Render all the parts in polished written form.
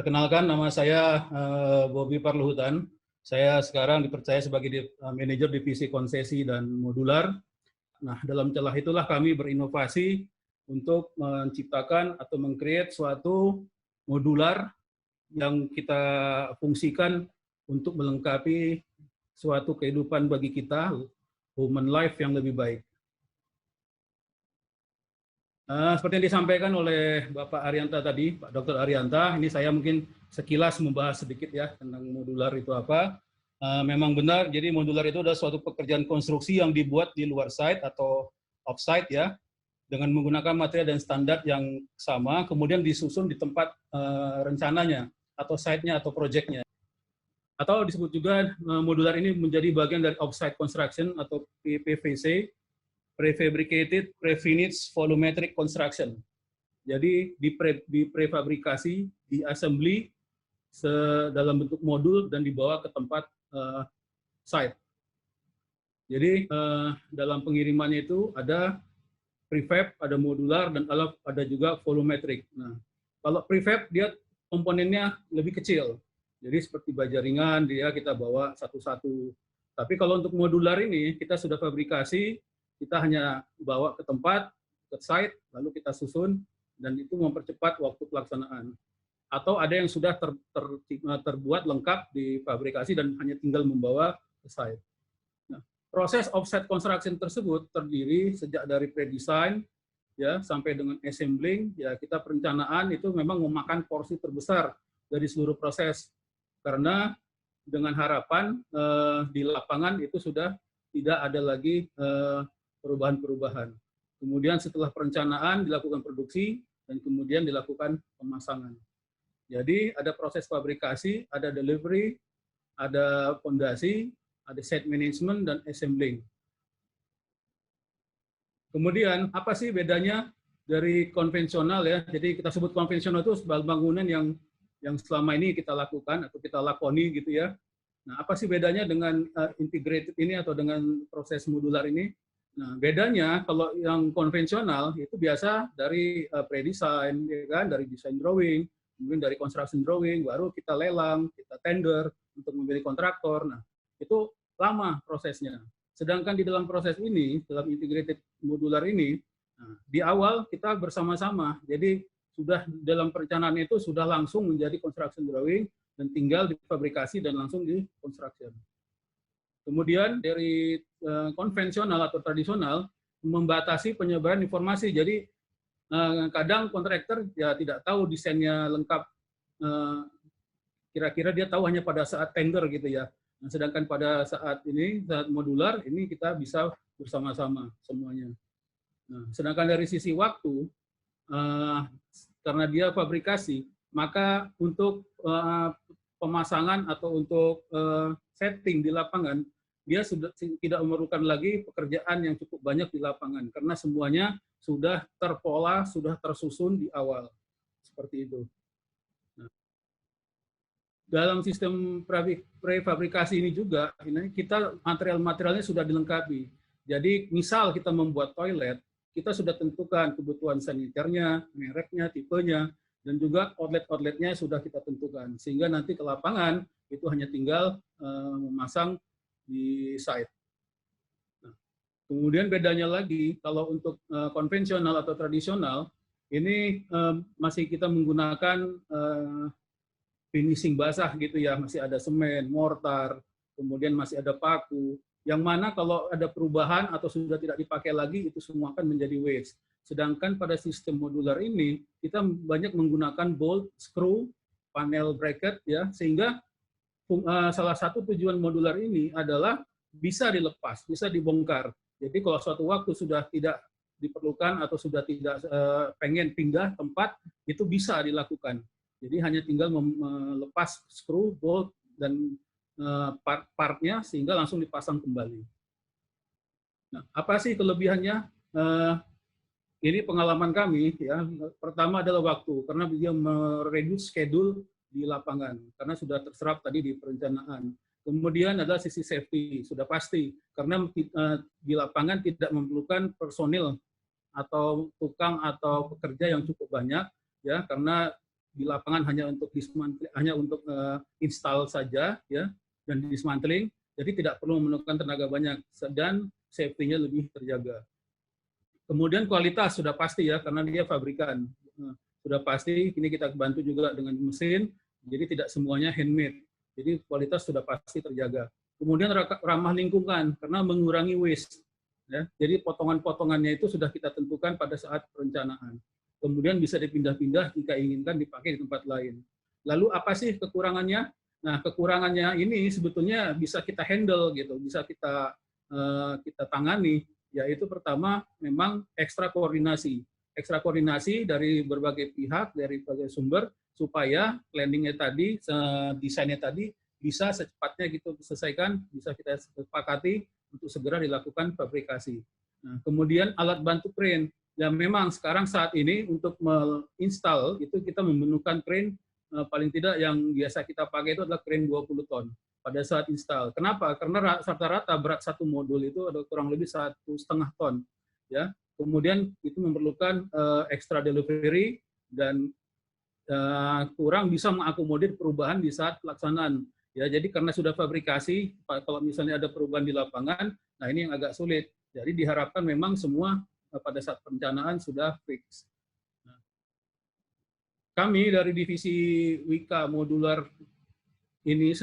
Perkenalkan, nama saya Bobi Parluhutan. Saya sekarang dipercaya sebagai manajer divisi konsesi dan modular. Nah, dalam celah itulah kami berinovasi untuk menciptakan atau meng-create suatu modular yang kita fungsikan untuk melengkapi suatu kehidupan bagi kita, human life yang lebih baik. Seperti yang disampaikan oleh Bapak Arianta tadi, Pak Dr. Arianta, ini saya mungkin sekilas membahas sedikit ya tentang modular itu apa. Memang benar, jadi modular itu adalah suatu pekerjaan konstruksi yang dibuat di luar site atau off-site ya, dengan menggunakan material dan standar yang sama, kemudian disusun di tempat rencananya, atau site-nya atau project-nya. Atau disebut juga modular ini menjadi bagian dari off-site construction atau PVC, prefabricated prefinished volumetric construction. Jadi diprefabrikasi, diassembly dalam bentuk modul dan dibawa ke tempat site. Jadi dalam pengirimannya itu ada prefab, ada modular, dan ada juga volumetric. Nah, kalau prefab dia komponennya lebih kecil. Jadi seperti baja ringan dia kita bawa satu-satu. Tapi kalau untuk modular ini kita sudah fabrikasi, kita hanya bawa ke tempat, ke site, lalu kita susun, dan itu mempercepat waktu pelaksanaan. Atau ada yang sudah terbuat lengkap di fabrikasi dan hanya tinggal membawa ke site. Nah, proses offset construction tersebut terdiri sejak dari pre-design ya sampai dengan assembling. Ya, kita perencanaan itu memang memakan porsi terbesar dari seluruh proses. Karena dengan harapan di lapangan itu sudah tidak ada lagi perubahan-perubahan. Kemudian setelah perencanaan dilakukan produksi dan kemudian dilakukan pemasangan. Jadi ada proses fabrikasi, ada delivery, ada fondasi, ada site management dan assembling. Kemudian apa sih bedanya dari konvensional ya? Jadi kita sebut konvensional itu sebagai bangunan yang selama ini kita lakukan atau kita lakoni gitu ya. Nah, apa sih bedanya dengan integrated ini atau dengan proses modular ini? Nah, bedanya kalau yang konvensional itu biasa dari pre-design, ya kan, dari design drawing, kemudian dari construction drawing, baru kita lelang, kita tender untuk memilih kontraktor. Nah, itu lama prosesnya. Sedangkan di dalam proses ini, dalam integrated modular ini, nah, di awal kita bersama-sama. Jadi sudah dalam perencanaan itu sudah langsung menjadi construction drawing dan tinggal difabrikasi dan langsung di construction. Kemudian dari konvensional atau tradisional membatasi penyebaran informasi. Jadi kadang kontraktor ya tidak tahu desainnya lengkap. Kira-kira dia tahu hanya pada saat tender gitu ya. Nah, sedangkan pada saat ini saat modular ini kita bisa bersama-sama semuanya. Nah, sedangkan dari sisi waktu karena dia fabrikasi, maka untuk pemasangan atau untuk setting di lapangan dia sudah tidak memerlukan lagi pekerjaan yang cukup banyak di lapangan karena semuanya sudah terpola, sudah tersusun di awal. Seperti itu. Nah, dalam sistem prefabrikasi ini juga, ini kita material-materialnya sudah dilengkapi. Jadi misal kita membuat toilet, kita sudah tentukan kebutuhan saniternya, mereknya, tipenya, dan juga outlet-outletnya sudah kita tentukan. Sehingga nanti ke lapangan itu hanya tinggal memasang di site. Nah, kemudian bedanya lagi, kalau untuk konvensional atau tradisional, ini masih kita menggunakan finishing basah gitu ya, masih ada semen, mortar, kemudian masih ada paku, yang mana kalau ada perubahan atau sudah tidak dipakai lagi, itu semua akan menjadi waste. Sedangkan pada sistem modular ini, kita banyak menggunakan bolt, screw, panel bracket, ya, sehingga salah satu tujuan modular ini adalah bisa dilepas, bisa dibongkar. Jadi kalau suatu waktu sudah tidak diperlukan atau sudah tidak pengen pindah tempat, itu bisa dilakukan. Jadi hanya tinggal melepas screw, bolt, dan part-partnya sehingga langsung dipasang kembali. Nah, apa sih kelebihannya? Ini pengalaman kami, ya. Pertama adalah waktu, karena dia mereduce schedule di lapangan, karena sudah terserap tadi di perencanaan. Kemudian adalah sisi safety, sudah pasti, karena di lapangan tidak memerlukan personil atau tukang atau pekerja yang cukup banyak, ya, karena di lapangan hanya untuk install saja ya dan dismantling, jadi tidak perlu memerlukan tenaga banyak dan safety-nya lebih terjaga. Kemudian kualitas sudah pasti ya karena dia pabrikan. Sudah pasti ini kita bantu juga dengan mesin, jadi tidak semuanya handmade. Jadi kualitas sudah pasti terjaga. Kemudian ramah lingkungan karena mengurangi waste. Ya, jadi potongan-potongannya itu sudah kita tentukan pada saat perencanaan. Kemudian bisa dipindah-pindah jika inginkan dipakai di tempat lain. Lalu apa sih kekurangannya? Nah, kekurangannya ini sebetulnya bisa kita handle gitu, bisa kita tangani. Yaitu pertama memang ekstra koordinasi dari berbagai pihak, dari berbagai sumber supaya planningnya tadi, desainnya tadi bisa secepatnya gitu diselesaikan, bisa kita sepakati untuk segera dilakukan fabrikasi. Nah, kemudian alat bantu crane. Ya memang sekarang saat ini untuk menginstal itu kita memerlukan crane paling tidak yang biasa kita pakai itu adalah crane 20 ton pada saat install. Kenapa? Karena rata-rata berat satu modul itu ada kurang lebih 1,5 ton. Ya. Kemudian itu memerlukan extra delivery dan kurang bisa mengakomodir perubahan di saat pelaksanaan. Ya, jadi karena sudah fabrikasi, kalau misalnya ada perubahan di lapangan, nah ini yang agak sulit. Jadi diharapkan memang semua pada saat perencanaan sudah fix. Nah, kami dari divisi Wika Modular ini,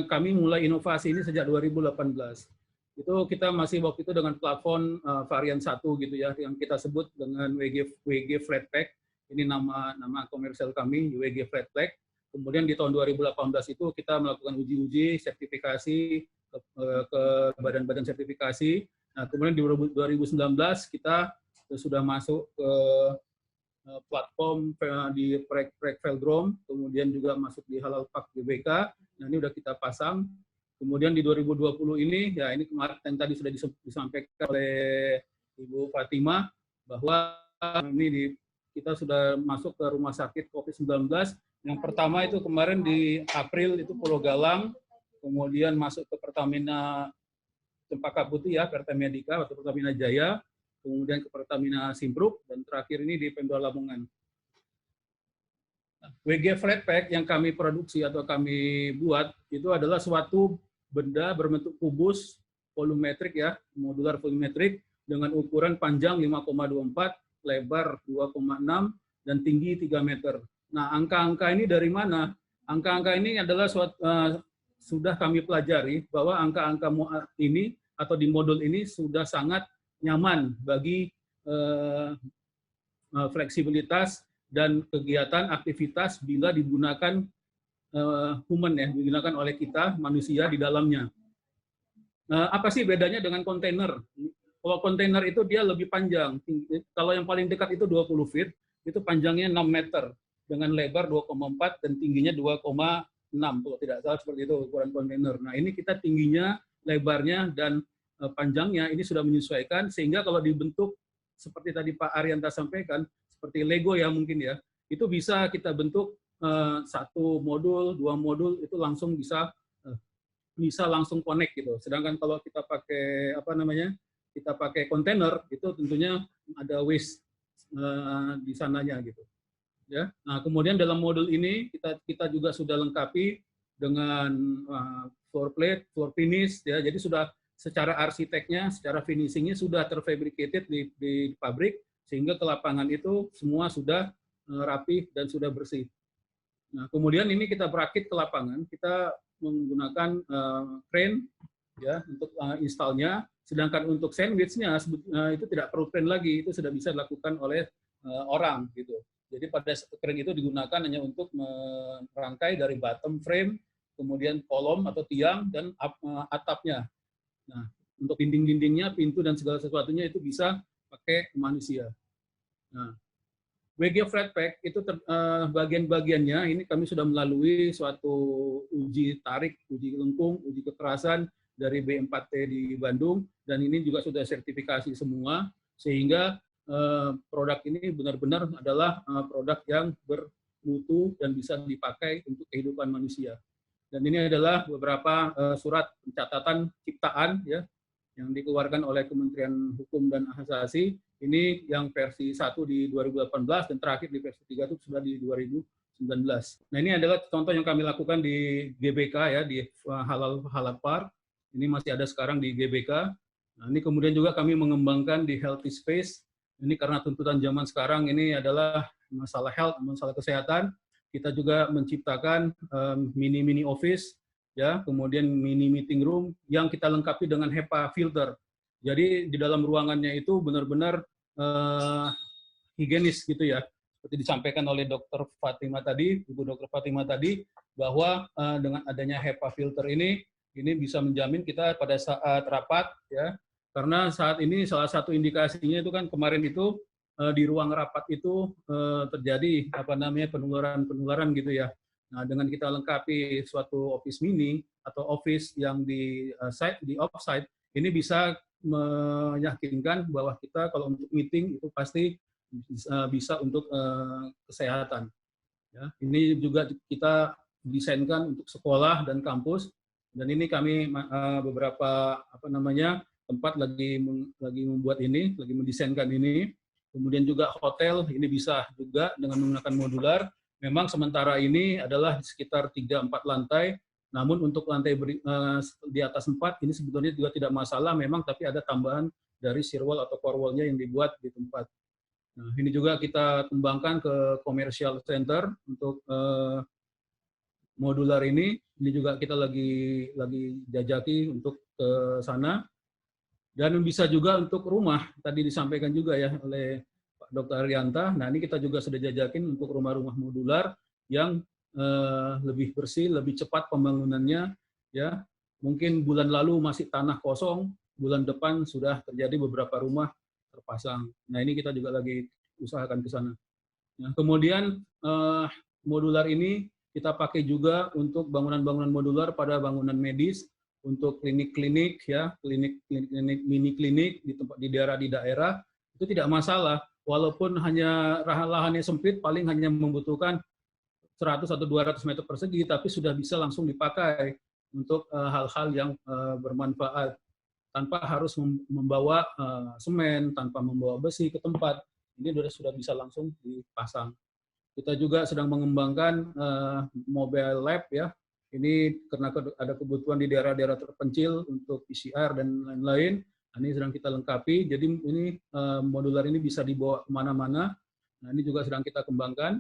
kami mulai inovasi ini sejak 2018. Itu kita masih waktu itu dengan plafon varian 1 gitu ya, yang kita sebut dengan WG Flatpack. Ini nama komersial kami, WG Flatpack. Kemudian di tahun 2018 itu kita melakukan uji-uji sertifikasi ke badan-badan sertifikasi. Nah, kemudian di 2019 kita sudah masuk ke platform di proyek Velodrome, kemudian juga masuk di Halal Park GBK. Nah, ini sudah kita pasang. Kemudian di 2020 ini, ya ini kemarin yang tadi sudah disampaikan oleh Ibu Fatima bahwa ini kita sudah masuk ke rumah sakit COVID-19. Yang pertama itu kemarin di April itu Pulau Galang, kemudian masuk ke Pertamina Cempaka Putih ya, Pertamina Dika atau Pertamina Jaya, kemudian ke Pertamina Simpruk, dan terakhir ini di Pemda Lamongan. WG Flatpack yang kami produksi atau kami buat itu adalah suatu benda berbentuk kubus volumetrik ya, modular volumetrik dengan ukuran panjang 5,24, lebar 2,6 dan tinggi 3 meter. Nah, angka-angka ini dari mana? Angka-angka ini adalah sudah kami pelajari bahwa angka-angka ini atau di modul ini sudah sangat nyaman bagi fleksibilitas dan kegiatan aktivitas bila digunakan human ya, digunakan oleh kita manusia di dalamnya. Apa sih bedanya dengan kontainer? Kalau kontainer itu dia lebih panjang. Kalau yang paling dekat itu 20 feet, itu panjangnya 6 meter dengan lebar 2,4 dan tingginya 2,6 kalau tidak salah seperti itu ukuran kontainer. Nah, ini kita tingginya, lebarnya dan panjangnya ini sudah menyesuaikan sehingga kalau dibentuk seperti tadi Pak Arianta sampaikan, seperti Lego ya mungkin ya, itu bisa kita bentuk satu modul, dua modul itu langsung bisa langsung connect gitu. Sedangkan kalau kita pakai kita pakai kontainer itu tentunya ada waste di sananya gitu. Ya. Nah, kemudian dalam modul ini kita juga sudah lengkapi dengan floor plate, floor finish ya. Jadi sudah secara arsiteknya, secara finishingnya sudah terfabricated di pabrik sehingga ke lapangan itu semua sudah rapi dan sudah bersih. Nah, kemudian ini kita berakit ke lapangan, kita menggunakan crane ya untuk installnya. Sedangkan untuk sandwichnya itu tidak perlu crane lagi, itu sudah bisa dilakukan oleh orang gitu. Jadi pada crane itu digunakan hanya untuk merangkai dari bottom frame, kemudian kolom atau tiang dan atapnya. Nah, untuk dinding-dindingnya, pintu dan segala sesuatunya itu bisa pakai manusia. Nah, WG Flatpack itu bagian-bagiannya ini kami sudah melalui suatu uji tarik, uji lengkung, uji kekerasan dari B4T di Bandung dan ini juga sudah sertifikasi semua sehingga produk ini benar-benar adalah produk yang bermutu dan bisa dipakai untuk kehidupan manusia. Dan ini adalah beberapa surat pencatatan ciptaan ya yang dikeluarkan oleh Kementerian Hukum dan Asasi. Ini yang versi 1 di 2018 dan terakhir di versi 3 itu sudah di 2020. Nah, ini adalah contoh yang kami lakukan di GBK ya, di Halal Park. Ini masih ada sekarang di GBK. Nah, ini kemudian juga kami mengembangkan di Healthy Space. Ini karena tuntutan zaman sekarang ini adalah masalah health, masalah kesehatan. Kita juga menciptakan mini office, ya, kemudian mini meeting room yang kita lengkapi dengan HEPA filter. Jadi di dalam ruangannya itu benar-benar higienis gitu ya. Seperti disampaikan oleh Dr. Fatima tadi, Ibu Dr. Fatima tadi, bahwa dengan adanya HEPA filter ini bisa menjamin kita pada saat rapat, ya, karena saat ini salah satu indikasinya itu kan kemarin itu di ruang rapat itu terjadi penularan gitu ya. Nah, dengan kita lengkapi suatu office mini atau office yang di offsite, ini bisa meyakinkan bahwa kita kalau untuk meeting itu pasti bisa untuk kesehatan. Ya, ini juga kita desainkan untuk sekolah dan kampus, dan ini kami beberapa tempat lagi membuat ini, lagi mendesainkan ini. Kemudian juga hotel ini bisa juga dengan menggunakan modular. Memang sementara ini adalah sekitar 3-4 lantai, namun untuk lantai di atas 4 ini sebetulnya juga tidak masalah memang, tapi ada tambahan dari shear wall atau core wall-nya yang dibuat di tempat. Nah, ini juga kita kembangkan ke commercial center untuk modular ini juga kita lagi jajaki untuk ke sana. Dan bisa juga untuk rumah, tadi disampaikan juga ya oleh Pak Dr. Arianta. Nah, ini kita juga sudah jajakin untuk rumah-rumah modular yang lebih bersih, lebih cepat pembangunannya, ya. Mungkin bulan lalu masih tanah kosong, bulan depan sudah terjadi beberapa rumah terpasang. Nah, ini kita juga lagi usahakan ke sana. Nah, kemudian modular ini kita pakai juga untuk bangunan-bangunan modular pada bangunan medis, untuk klinik-klinik ya, mini klinik di daerah itu tidak masalah, walaupun hanya lahannya sempit, paling hanya membutuhkan 100 atau 200 meter persegi, tapi sudah bisa langsung dipakai untuk hal-hal yang bermanfaat tanpa harus membawa semen, tanpa membawa besi ke tempat. Ini sudah bisa langsung dipasang. Kita juga sedang mengembangkan mobile lab ya. Ini karena ada kebutuhan di daerah-daerah terpencil untuk PCR dan lain-lain. Ini sedang kita lengkapi. Jadi ini modular ini bisa dibawa kemana-mana. Nah, ini juga sedang kita kembangkan.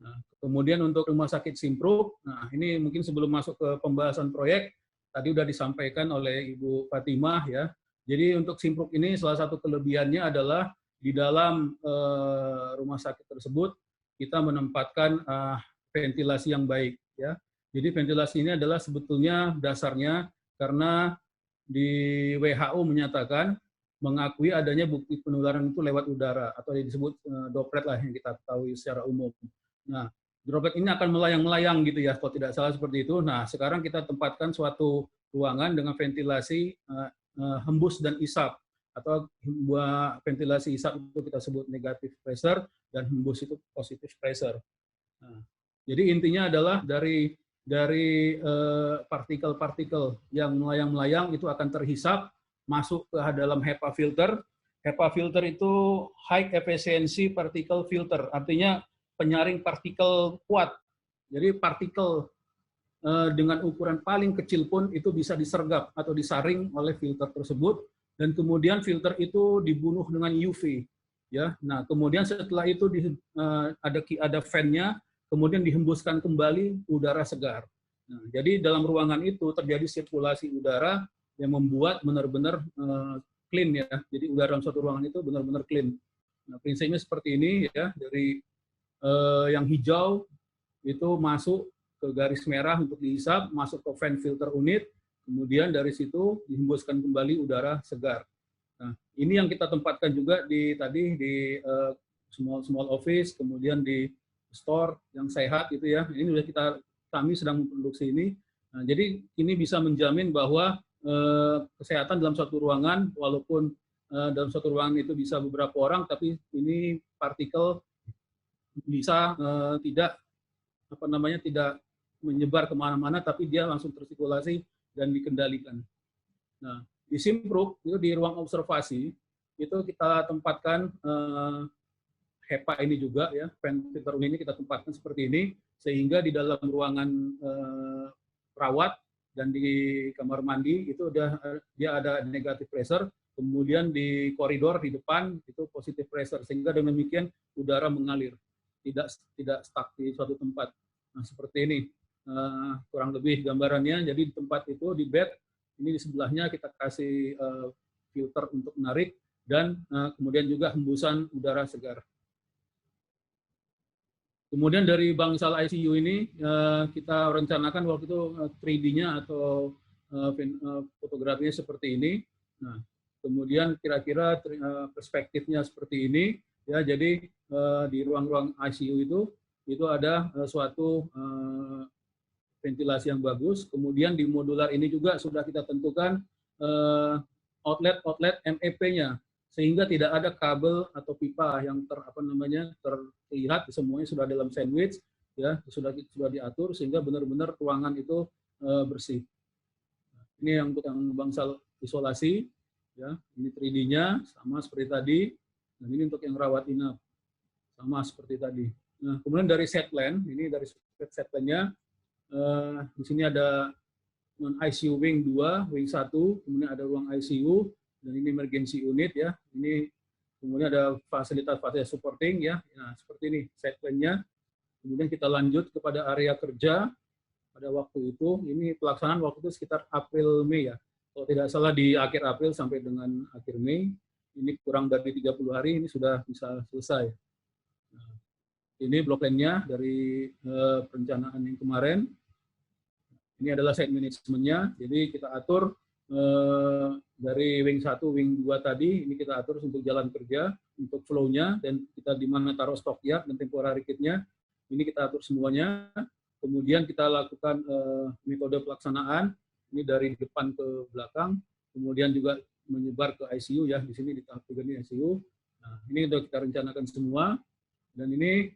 Nah, kemudian untuk rumah sakit Simpruk, nah ini mungkin sebelum masuk ke pembahasan proyek, tadi sudah disampaikan oleh Ibu Fatimah ya. Jadi untuk Simpruk ini salah satu kelebihannya adalah di dalam rumah sakit tersebut kita menempatkan ventilasi yang baik ya. Jadi ventilasi ini adalah sebetulnya dasarnya karena di WHO menyatakan mengakui adanya bukti penularan itu lewat udara atau disebut droplet lah yang kita ketahui secara umum. Nah, droplet ini akan melayang-melayang gitu ya, kalau tidak salah seperti itu. Nah, sekarang kita tempatkan suatu ruangan dengan ventilasi hembus dan isap, atau ventilasi isap itu kita sebut negative pressure dan hembus itu positive pressure. Nah, jadi intinya adalah dari partikel-partikel yang melayang-melayang itu akan terhisap masuk ke dalam HEPA filter. HEPA filter itu high efficiency particle filter, artinya penyaring partikel kuat. Jadi partikel dengan ukuran paling kecil pun itu bisa disergap atau disaring oleh filter tersebut, dan kemudian filter itu dibunuh dengan UV. Ya, nah kemudian setelah itu ada fan-nya, kemudian dihembuskan kembali udara segar. Nah, jadi dalam ruangan itu terjadi sirkulasi udara yang membuat benar-benar clean ya. Jadi udara dalam suatu ruangan itu benar-benar clean. Nah, prinsipnya seperti ini ya, dari yang hijau itu masuk ke garis merah untuk dihisap, masuk ke fan filter unit, kemudian dari situ dihembuskan kembali udara segar. Nah, ini yang kita tempatkan juga di small office, kemudian di store yang sehat gitu ya. Ini sudah kami sedang memproduksi ini. Nah, jadi ini bisa menjamin bahwa kesehatan dalam suatu ruangan, walaupun dalam suatu ruangan itu bisa beberapa orang, tapi ini partikel bisa tidak menyebar kemana-mana, tapi dia langsung tersirkulasi dan dikendalikan. Nah, di Simpruk itu di ruang observasi itu kita tempatkan HEPA ini juga ya, ventilator ini kita tempatkan seperti ini, sehingga di dalam ruangan perawat dan di kamar mandi itu dia ada negatif pressure, kemudian di koridor di depan itu positif pressure, sehingga dengan demikian udara mengalir, tidak stuck di suatu tempat. Nah, seperti ini kurang lebih gambarannya. Jadi di tempat itu di bed ini di sebelahnya kita kasih filter untuk menarik dan kemudian juga hembusan udara segar. Kemudian dari bangsal ICU ini kita rencanakan waktu itu 3D-nya atau fotografinya seperti ini. Nah, kemudian kira-kira perspektifnya seperti ini ya. Jadi di ruang-ruang ICU itu ada suatu ventilasi yang bagus. Kemudian di modular ini juga sudah kita tentukan outlet MEP-nya, sehingga tidak ada kabel atau pipa yang terlihat, semuanya sudah dalam sandwich ya, sudah diatur sehingga benar-benar ruangan itu bersih. Ini yang untuk yang bangsal isolasi ya, ini 3D-nya sama seperti tadi, dan ini untuk yang rawat inap sama seperti tadi. Nah, kemudian dari set plan, ini dari set plan-nya di sini ada ICU wing 2, wing 1, kemudian ada ruang ICU, dan ini emergency unit ya. Ini kemudian ada fasilitas supporting ya. Nah, seperti ini set plan-nya. Kemudian kita lanjut kepada area kerja pada waktu itu. Ini pelaksanaan waktu itu sekitar April Mei ya. Kalau tidak salah di akhir April sampai dengan akhir Mei. Ini kurang dari 30 hari ini sudah bisa selesai. Nah, ini blok plan-nya dari perencanaan yang kemarin. Ini adalah site management-nya. Jadi kita atur dari wing 1, wing 2 tadi, ini kita atur untuk jalan kerja, untuk flow-nya, dan kita di mana taruh stockyard dan temporary kit-nya, ini kita atur semuanya. Kemudian kita lakukan metode pelaksanaan, ini dari depan ke belakang, kemudian juga menyebar ke ICU ya, di sini di tahap 3 ini ICU. Nah, ini sudah kita rencanakan semua, dan ini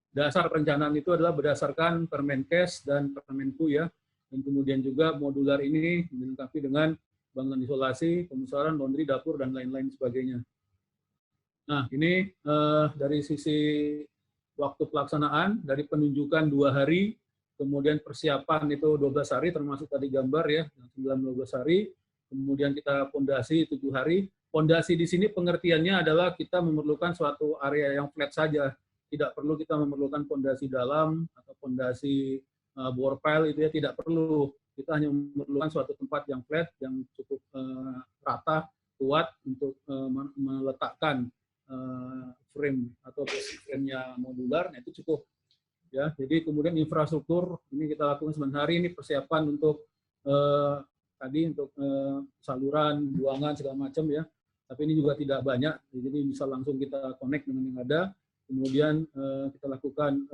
dasar perencanaan itu adalah berdasarkan Permenkes dan Permenku ya. Dan kemudian juga modular ini dilengkapi dengan bangunan isolasi, pemusyawaratan, laundry, dapur, dan lain-lain sebagainya. Nah, ini dari sisi waktu pelaksanaan, dari penunjukan 2 hari, kemudian persiapan itu 12 hari, termasuk tadi gambar ya, 9-12 hari, kemudian kita pondasi 7 hari. Pondasi di sini pengertiannya adalah kita memerlukan suatu area yang flat saja, tidak perlu kita memerlukan pondasi dalam atau pondasi bore pile itu ya, tidak perlu. Kita hanya memerlukan suatu tempat yang flat, yang cukup rata, kuat untuk meletakkan frame atau frame-nya modular, nah itu cukup. Ya, jadi kemudian infrastruktur ini kita lakukan sebentar hari ini persiapan untuk tadi untuk saluran, buangan segala macam ya. Tapi ini juga tidak banyak, jadi bisa langsung kita connect dengan yang ada. Kemudian kita lakukan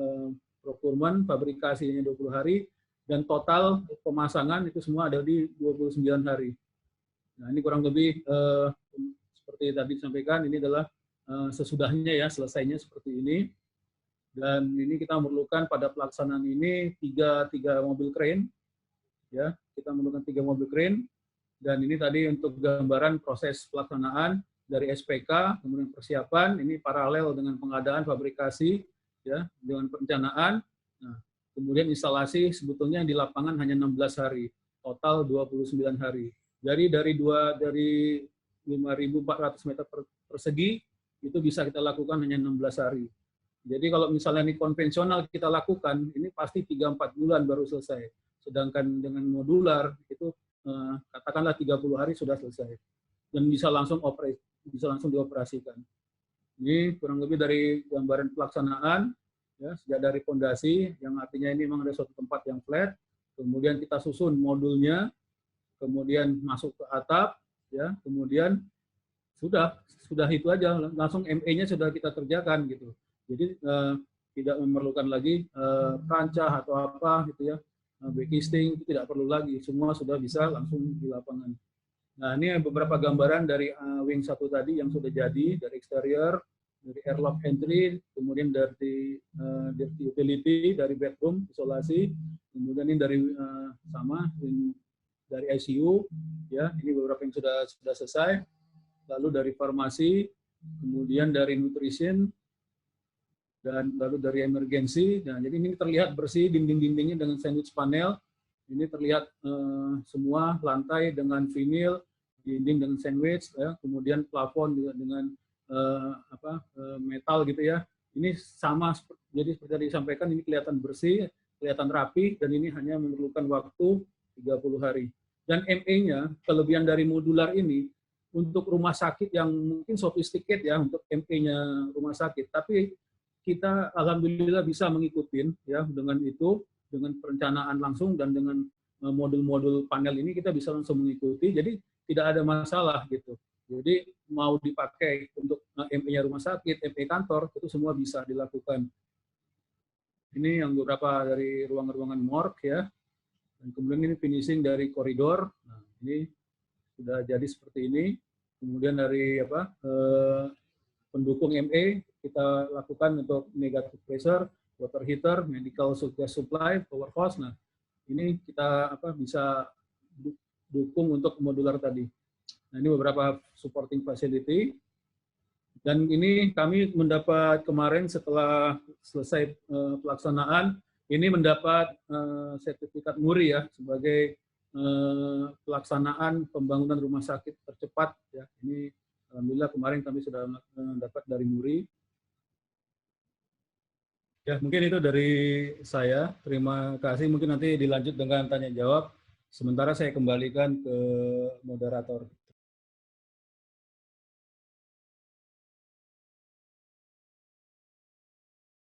procurement, fabrikasinya 20 hari, dan total pemasangan itu semua ada di 29 hari. Nah, ini kurang lebih seperti tadi disampaikan, ini adalah sesudahnya ya, selesainya seperti ini. Dan ini kita memerlukan pada pelaksanaan ini tiga mobil crane. Ya, kita memerlukan 3 mobil crane. Dan ini tadi untuk gambaran proses pelaksanaan dari SPK, kemudian persiapan, ini paralel dengan pengadaan, fabrikasi, ya, dengan perencanaan. Nah, kemudian instalasi sebetulnya di lapangan hanya 16 hari, total 29 hari. Jadi dari 5.400 meter persegi, itu bisa kita lakukan hanya 16 hari. Jadi kalau misalnya ini konvensional kita lakukan, ini pasti 3-4 bulan baru selesai. Sedangkan dengan modular, itu katakanlah 30 hari sudah selesai. Dan bisa langsung dioperasikan. Ini kurang lebih dari gambaran pelaksanaan, ya, sejak dari fondasi, yang artinya ini memang ada suatu tempat yang flat, kemudian kita susun modulnya, kemudian masuk ke atap, ya, kemudian sudah itu aja, langsung ME-nya sudah kita kerjakan gitu. Jadi tidak memerlukan lagi perancah atau apa gitu ya, backcasting itu tidak perlu lagi, semua sudah bisa langsung di lapangan. Nah, ini beberapa gambaran dari wing 1 tadi yang sudah jadi, dari eksterior, dari airlock entry, kemudian dari utility, dari bedroom, isolasi, kemudian ini dari dari ICU, ya, ini beberapa yang sudah selesai, lalu dari farmasi, kemudian dari nutrition, dan lalu dari emergency. Nah, jadi ini terlihat bersih dinding-dindingnya dengan sandwich panel. Ini terlihat semua lantai dengan vinil, dinding dengan sandwich, ya. Kemudian plafon juga dengan metal gitu ya. Ini sama, jadi seperti tadi disampaikan, ini kelihatan bersih, kelihatan rapi, dan ini hanya memerlukan waktu 30 hari. Dan ME-nya, kelebihan dari modular ini, untuk rumah sakit yang mungkin sophisticated ya, untuk ME-nya rumah sakit, tapi kita alhamdulillah bisa mengikuti ya dengan itu, dengan perencanaan langsung dan dengan modul-modul panel ini kita bisa langsung mengikuti, jadi tidak ada masalah gitu. Jadi mau dipakai untuk ME-nya rumah sakit, ME kantor, itu semua bisa dilakukan. Ini yang beberapa dari ruangan-ruangan morgue ya. Dan kemudian ini finishing dari koridor. Nah, ini sudah jadi seperti ini. Kemudian dari pendukung ME kita lakukan untuk negative pressure, water heater, medical gas supply, power hose. Nah, ini kita bisa dukung untuk modular tadi. Nah, ini beberapa supporting facility. Dan ini kami mendapat kemarin setelah selesai pelaksanaan, ini mendapat sertifikat MURI ya, sebagai pelaksanaan pembangunan rumah sakit tercepat. Ya. Ini alhamdulillah kemarin kami sudah mendapat dari MURI. Ya, mungkin itu dari saya. Terima kasih. Mungkin nanti dilanjut dengan tanya jawab. Sementara saya kembalikan ke moderator.